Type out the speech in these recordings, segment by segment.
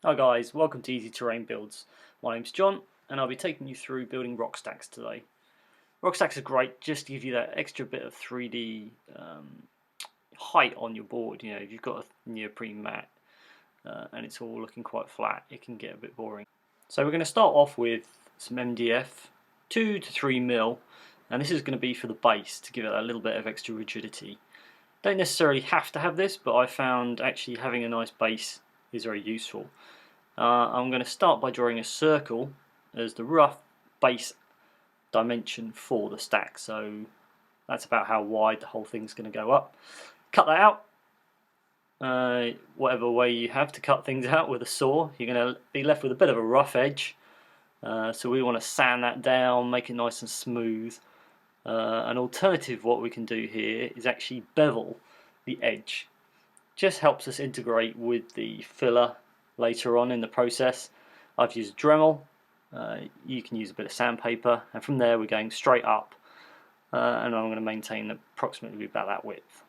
Hi guys, welcome to Easy Terrain Builds. My name's John and I'll be taking you through building rock stacks today. Rock stacks are great just to give you that extra bit of 3D height on your board. You know, if you've got a neoprene mat and it's all looking quite flat, it can get a bit boring. So we're going to start off with some MDF, 2 to 3 mil, and this is going to be for the base to give it a little bit of extra rigidity. Don't necessarily have to have this, but I found actually having a nice base is very useful. I'm going to start by drawing a circle as the rough base dimension for the stack, so that's about how wide the whole thing's going to go up. Cut that out, whatever way you have to cut things out with a saw. You're going to be left with a bit of a rough edge, so we want to sand that down, make it nice and smooth. An alternative what we can do here is actually bevel the edge. Just helps us integrate with the filler later on in the process. I've used Dremel, you can use a bit of sandpaper, and from there we're going straight up, and I'm going to maintain approximately about that width.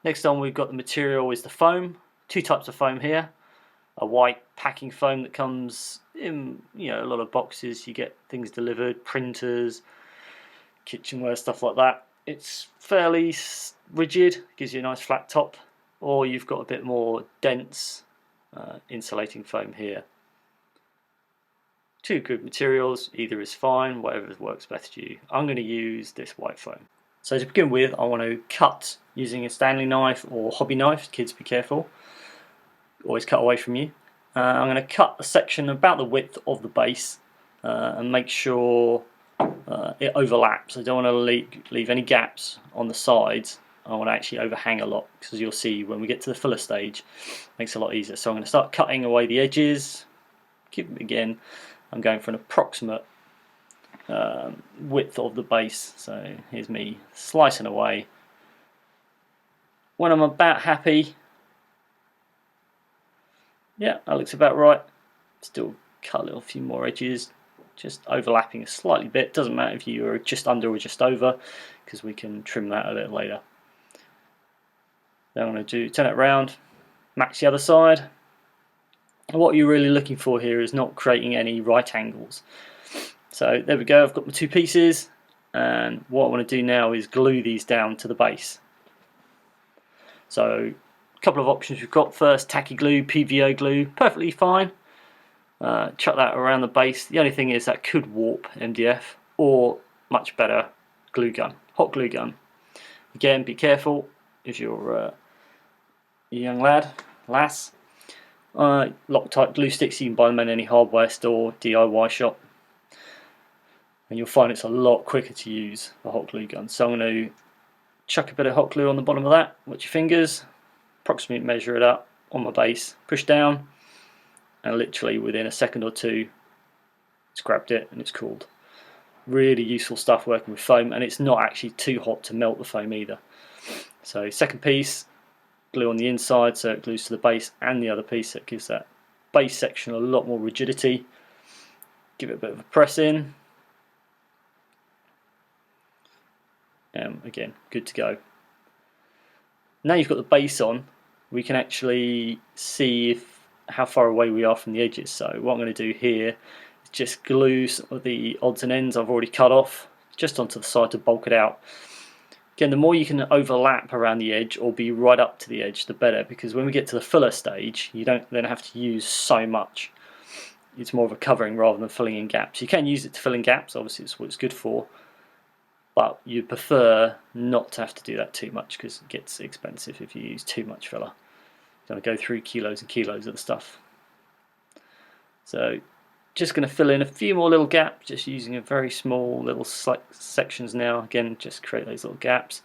Next on, we've got the material is the foam. Two types of foam here. A white packing foam that comes in, a lot of boxes. You get things delivered, printers, kitchenware, stuff like that. It's fairly rigid, gives you a nice flat top, or you've got a bit more dense insulating foam here. Two good materials, either is fine, whatever works best for you. I'm going to use this white foam. So to begin with, I want to cut using a Stanley knife or hobby knife. Kids, be careful, always cut away from you. I'm going to cut a section about the width of the base and make sure it overlaps. I don't want to leave any gaps on the sides. I want to actually overhang a lot, because you'll see when we get to the filler stage it makes it a lot easier. So I'm going to start cutting away the edges. Again, I'm going for an approximate width of the base. So here's me slicing away. When I'm about happy, yeah, that looks about right. Still cut a little few more edges, just overlapping a slightly bit. Doesn't matter if you are just under or just over, because we can trim that a little later. Then I'm going to turn it around, match the other side. And what you're really looking for here is not creating any right angles. So there we go, I've got my two pieces, and what I want to do now is glue these down to the base. So a couple of options we've got. First, tacky glue, PVA glue, perfectly fine. Chuck that around the base. The only thing is that could warp MDF, or much better, glue gun, hot glue gun. Again, be careful if you're a young lass. Loctite glue sticks, you can buy them in any hardware store, DIY shop, and you'll find it's a lot quicker to use the hot glue gun. So I'm going to chuck a bit of hot glue on the bottom of that, watch your fingers, approximately measure it up on my base, push down, and literally within a second or two it's grabbed it and it's cooled. Really useful stuff working with foam, and it's not actually too hot to melt the foam either. So second piece, glue on the inside so it glues to the base, and the other piece that gives that base section a lot more rigidity. Give it a bit of a press in. Again, good to go. Now you've got the base on, we can actually see how far away we are from the edges. So what I'm going to do here is just glue some of the odds and ends I've already cut off just onto the side to bulk it out. Again, the more you can overlap around the edge or be right up to the edge, the better, because when we get to the filler stage, you don't then have to use so much. It's more of a covering rather than filling in gaps. You can use it to fill in gaps, obviously it's what it's good for, but you prefer not to have to do that too much, because it gets expensive if you use too much filler. You're going to go through kilos and kilos of the stuff. So just going to fill in a few more little gaps, just using a very small little sections now. Again, just create those little gaps,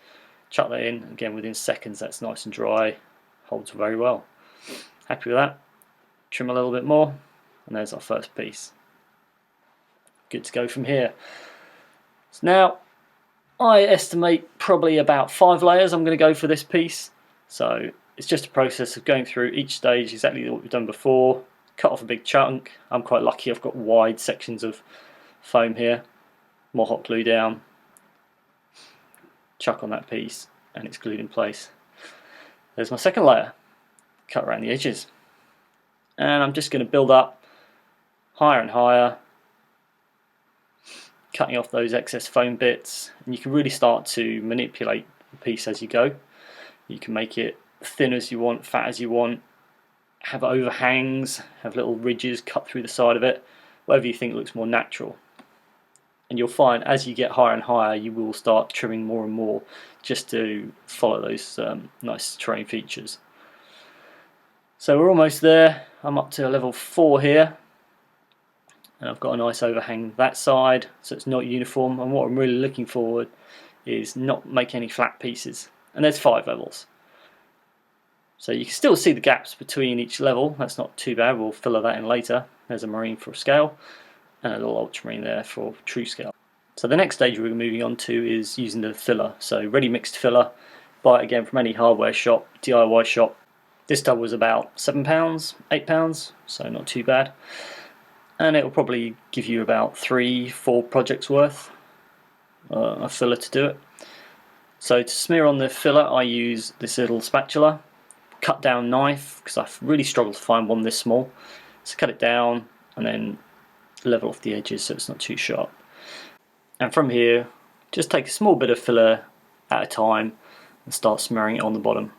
chuck that in. Again, within seconds that's nice and dry, holds very well. Happy with that. Trim a little bit more, and there's our first piece. Good to go from here. So now I estimate probably about 5 layers I'm going to go for this piece. So it's just a process of going through each stage exactly what we've done before. Cut off a big chunk. I'm quite lucky, I've got wide sections of foam here. More hot glue down, chuck on that piece, and it's glued in place. There's my second layer. Cut around the edges. And I'm just going to build up higher and higher, cutting off those excess foam bits, and you can really start to manipulate the piece as you go. You can make it thin as you want, fat as you want, have overhangs, have little ridges cut through the side of it, whatever you think looks more natural. And you'll find as you get higher and higher, you will start trimming more and more just to follow those nice terrain features. So we're almost there. I'm up to level 4 here, and I've got a nice overhang that side, so it's not uniform. And what I'm really looking forward is not make any flat pieces. And there's 5 levels, so you can still see the gaps between each level. That's not too bad. We'll fill that in later. There's a marine for scale, and a little ultramarine there for true scale. So the next stage we're moving on to is using the filler. So ready mixed filler, buy it again from any hardware shop, DIY shop. This tub was about £7, £8, so not too bad. And it will probably give you about 3-4 projects worth of filler to do it. So to smear on the filler, I use this little spatula, cut down knife, because I've really struggled to find one this small. So cut it down and then level off the edges so it's not too sharp. And from here, just take a small bit of filler at a time and start smearing it on the bottom.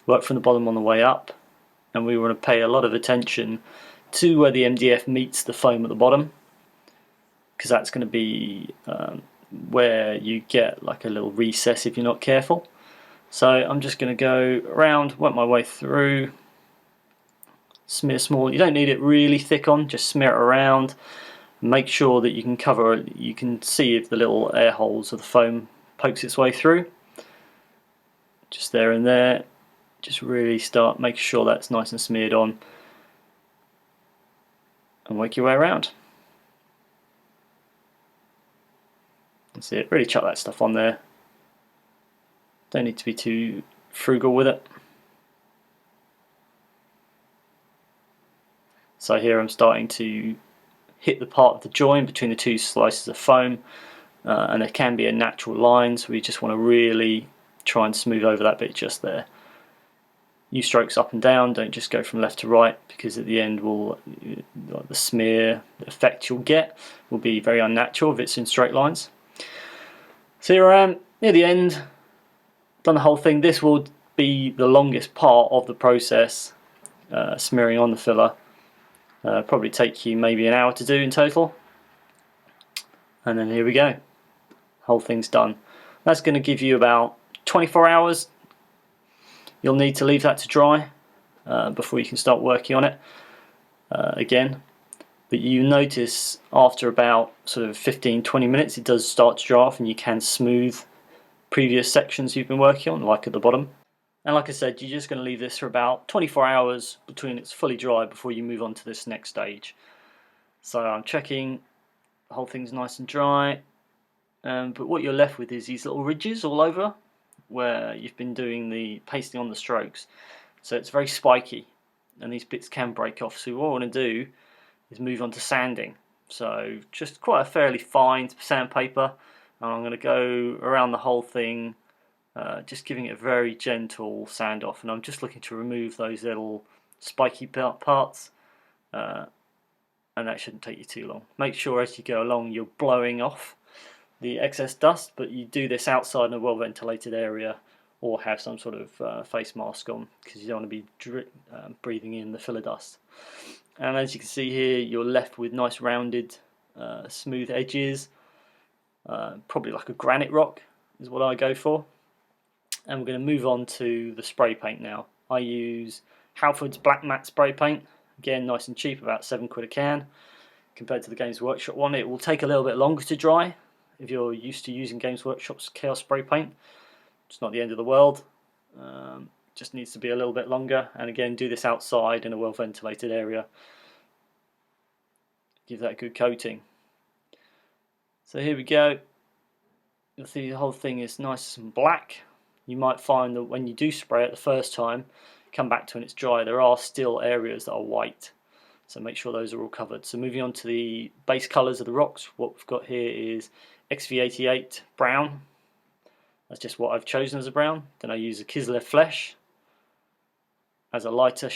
Work from the bottom on the way up, and we want to pay a lot of attention to where the MDF meets the foam at the bottom, because that's going to be where you get like a little recess if you're not careful. So I'm just going to go around, work my way through, smear small. You don't need it really thick on, just smear it around. Make sure that you can cover, you can see if the little air holes of the foam pokes its way through. Just there and there. Just really start making sure that's nice and smeared on, and work your way around. That's it, really chuck that stuff on there. Don't need to be too frugal with it. So here I'm starting to hit the part of the join between the 2 slices of foam, and there can be a natural line, so we just want to really try and smooth over that bit just there. Use strokes up and down, don't just go from left to right, because at the end the smear, the effect you'll get will be very unnatural if it's in straight lines. So here I am, near the end, done the whole thing. This will be the longest part of the process, smearing on the filler. Probably take you maybe an hour to do in total. And then here we go, whole thing's done. That's going to give you about 24 hours. You'll need to leave that to dry before you can start working on it again. But you notice after about sort of 15-20 minutes it does start to dry off, and you can smooth previous sections you've been working on, like at the bottom. And like I said, you're just going to leave this for about 24 hours between it's fully dry before you move on to this next stage. So I'm checking the whole thing's nice and dry, but what you're left with is these little ridges all over where you've been doing the pasting on the strokes. So it's very spiky, and these bits can break off. So what I want to do is move on to sanding. So just quite a fairly fine sandpaper, and I'm going to go around the whole thing, just giving it a very gentle sand off, and I'm just looking to remove those little spiky parts, and that shouldn't take you too long. Make sure as you go along you're blowing off the excess dust, but you do this outside in a well ventilated area, or have some sort of face mask on, because you don't want to be breathing in the filler dust. And as you can see here, you're left with nice rounded smooth edges, probably like a granite rock is what I go for. And we're going to move on to the spray paint now. I use Halford's Black Matte spray paint, again nice and cheap, about £7 a can. Compared to the Games Workshop one, it will take a little bit longer to dry. If you're used to using Games Workshop's Chaos spray paint, it's not the end of the world. Just needs to be a little bit longer, and again do this outside in a well ventilated area. Give that a good coating. So here we go. You'll see the whole thing is nice and black. You might find that when you do spray it the first time, come back to when it's dry, there are still areas that are white. So make sure those are all covered. So moving on to the base colours of the rocks, what we've got here is XV88 brown. That's just what I've chosen as a brown. Then I use a Kislev Flesh as a lighter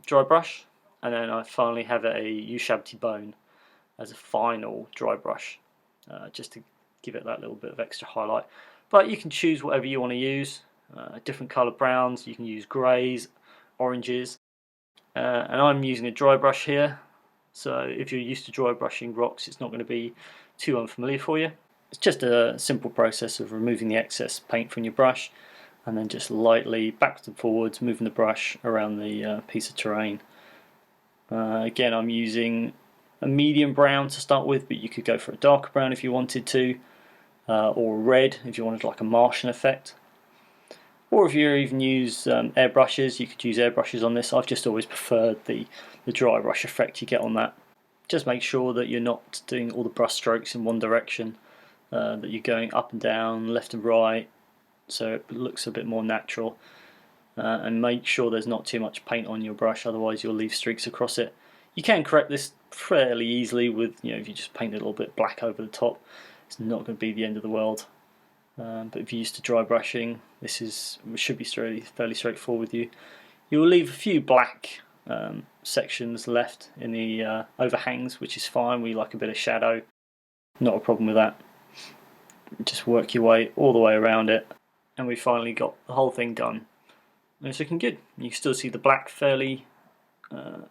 dry brush, and then I finally have a Ushabti bone as a final dry brush, just to give it that little bit of extra highlight. But you can choose whatever you want to use, different colour browns, you can use greys, oranges, and I'm using a dry brush here, so if you're used to dry brushing rocks it's not going to be too unfamiliar for you. It's just a simple process of removing the excess paint from your brush and then just lightly backwards and forwards moving the brush around the piece of terrain. Again, I'm using a medium brown to start with, but you could go for a darker brown if you wanted to, or red if you wanted like a Martian effect. Or if you even use airbrushes, you could use airbrushes on this. I've just always preferred the dry brush effect you get on that. Just make sure that you're not doing all the brush strokes in one direction, that you're going up and down, left and right, so it looks a bit more natural. And make sure there's not too much paint on your brush, otherwise you'll leave streaks across it. You can correct this fairly easily with, if you just paint a little bit black over the top, it's not going to be the end of the world. But if you're used to dry brushing, this should be fairly straightforward with you. You'll leave a few black sections left in the overhangs, which is fine. We like a bit of shadow, not a problem with that. Just work your way all the way around it, and we finally got the whole thing done. And it's looking good. You can still see the black fairly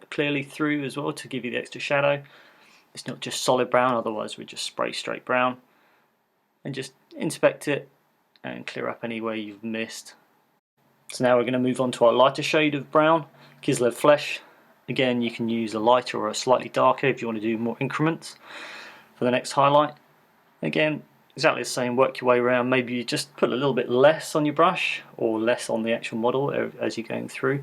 clearly through as well to give you the extra shadow. It's not just solid brown, otherwise we'd just spray straight brown. And just inspect it and clear up anywhere you've missed. So now we're going to move on to our lighter shade of brown, Kislev Flesh. Again, you can use a lighter or a slightly darker if you want to do more increments for the next highlight. Again, exactly the same, work your way around. Maybe you just put a little bit less on your brush or less on the actual model as you're going through.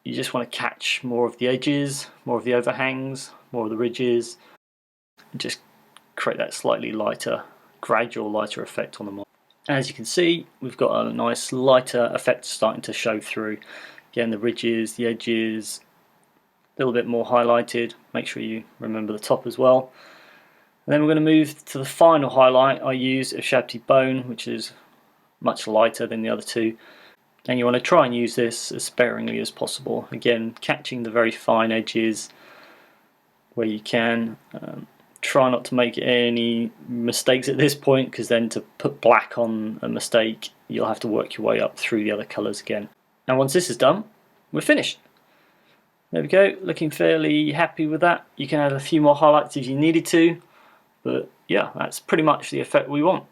You just want to catch more of the edges, more of the overhangs, more of the ridges, and just create that slightly lighter, gradual lighter effect on the model. As you can see, we've got a nice lighter effect starting to show through. Again, the ridges, the edges, a little bit more highlighted. Make sure you remember the top as well. And then we're going to move to the final highlight. I use a Ushabti bone, which is much lighter than the other two. And you want to try and use this as sparingly as possible. Again, catching the very fine edges where you can. Try not to make any mistakes at this point, because then to put black on a mistake, you'll have to work your way up through the other colours again. And once this is done, we're finished. There we go, looking fairly happy with that. You can add a few more highlights if you needed to. But yeah, that's pretty much the effect we want.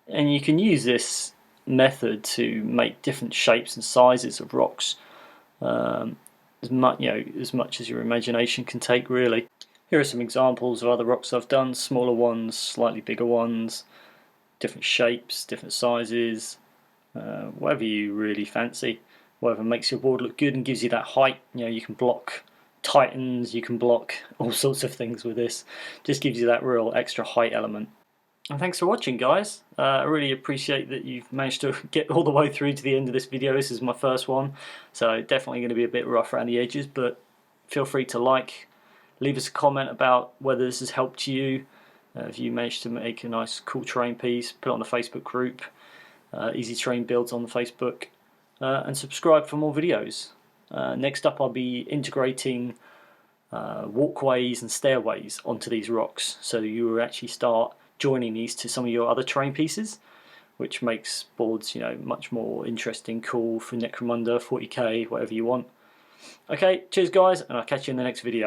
And you can use this method to make different shapes and sizes of rocks, as much as your imagination can take, really. Here are some examples of other rocks I've done: smaller ones, slightly bigger ones, different shapes, different sizes, whatever you really fancy, whatever makes your board look good and gives you that height. You can block titans, you can block all sorts of things with this. Just gives you that real extra height element. And thanks for watching, guys. I really appreciate that you've managed to get all the way through to the end of this video. This is my first one, so definitely going to be a bit rough around the edges, but feel free to leave us a comment about whether this has helped you. If you managed to make a nice cool terrain piece, put it on the Facebook group, Easy Terrain Builds on the Facebook, and subscribe for more videos. Next up, I'll be integrating walkways and stairways onto these rocks, so you will actually start joining these to some of your other terrain pieces, which makes boards much more interesting, cool for Necromunda, 40k, whatever you want. Okay, cheers guys, and I'll catch you in the next video.